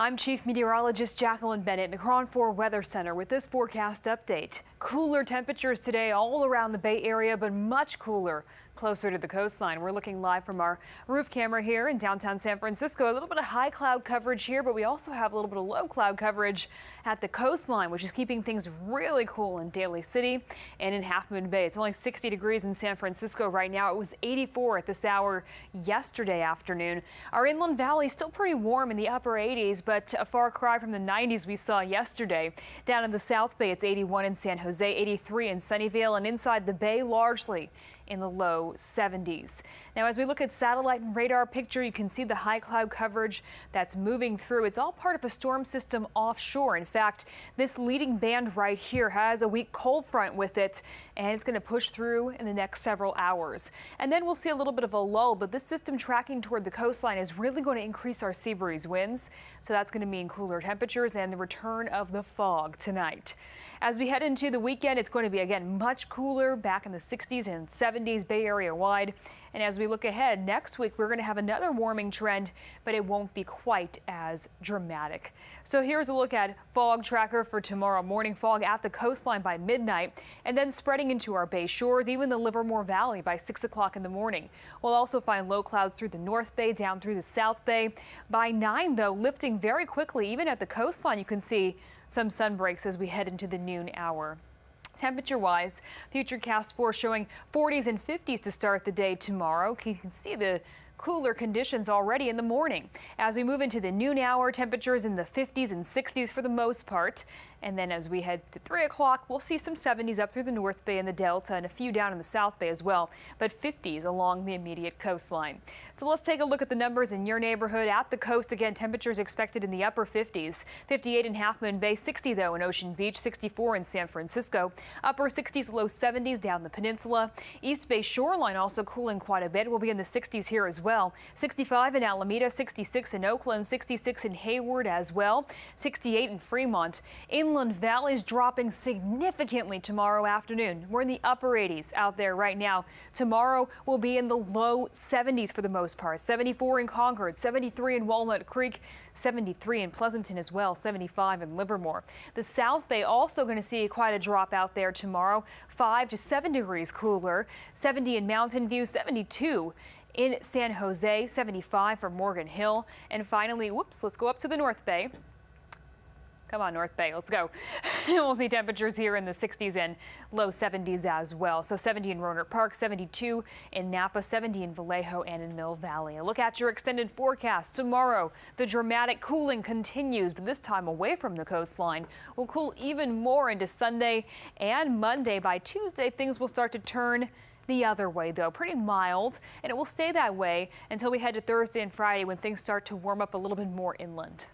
I'm Chief Meteorologist Jacqueline Bennett in the KRON 4 Weather Center with this forecast update. Cooler temperatures today all around the Bay Area, but much cooler closer to the coastline. We're looking live from our roof camera here in downtown San Francisco. A little bit of high cloud coverage here, but we also have a little bit of low cloud coverage at the coastline, which is keeping things really cool in Daly City and in Half Moon Bay. It's only 60 degrees in San Francisco right now. It was 84 at this hour yesterday afternoon. Our inland valley still pretty warm in the upper 80s, but a far cry from the 90s we saw yesterday. Down in the South Bay, it's 81 in San Jose, 83 in Sunnyvale, and inside the Bay largely in the low 70s. Now, as we look at satellite and radar picture, you can see the high cloud coverage that's moving through. It's all part of a storm system offshore. In fact, this leading band right here has a weak cold front with it, and it's going to push through in the next several hours. And then we'll see a little bit of a lull, but this system tracking toward the coastline is really going to increase our sea breeze winds. So that's going to mean cooler temperatures and the return of the fog tonight. As we head into the weekend, it's going to be again much cooler, back in the 60s and 70s Bay Area wide. And as we look ahead next week, we're going to have another warming trend, but it won't be quite as dramatic. So here's a look at fog tracker for tomorrow morning. Fog at the coastline by midnight and then spreading into our bay shores, even the Livermore Valley by 6 o'clock in the morning. We'll also find low clouds through the North Bay, down through the South Bay. By 9, though, lifting very quickly. Even at the coastline, you can see some sun breaks as we head into the noon hour. Temperature-wise, Futurecast 4 showing 40s and 50s to start the day tomorrow. You can see the cooler conditions already in the morning. As we move into the noon hour, temperatures in the 50s and 60s for the most part. And then as we head to 3 o'clock, we'll see some 70s up through the North Bay and the Delta and a few down in the South Bay as well, but 50s along the immediate coastline. So let's take a look at the numbers in your neighborhood. At the coast, again, temperatures expected in the upper 50s. 58 in Half Moon Bay, 60 though in Ocean Beach, 64 in San Francisco. Upper 60s, low 70s down the peninsula. East Bay shoreline also cooling quite a bit. We'll be in the 60s here as well. 65 in Alameda, 66 in Oakland, 66 in Hayward as well, 68 in Fremont. Inland valleys dropping significantly tomorrow afternoon. We're in the upper 80s out there right now. Tomorrow we'll be in the low 70s for the most part. 74 in Concord, 73 in Walnut Creek, 73 in Pleasanton as well, 75 in Livermore. The South Bay also going to see quite a drop out there tomorrow. 5 to 7 degrees cooler, 70 in Mountain View, 72 in San Jose, 75 for Morgan Hill. And finally, let's go up to the North Bay. Come on, North Bay, let's go. We'll see temperatures here in the 60s and low 70s as well. So 70 in Rohnert Park, 72 in Napa, 70 in Vallejo and in Mill Valley. A look at your extended forecast. Tomorrow, the dramatic cooling continues, but this time away from the coastline. We'll cool even more into Sunday and Monday. By Tuesday, things will start to turn the other way, though. Pretty mild, and it will stay that way until we head to Thursday and Friday when things start to warm up a little bit more inland.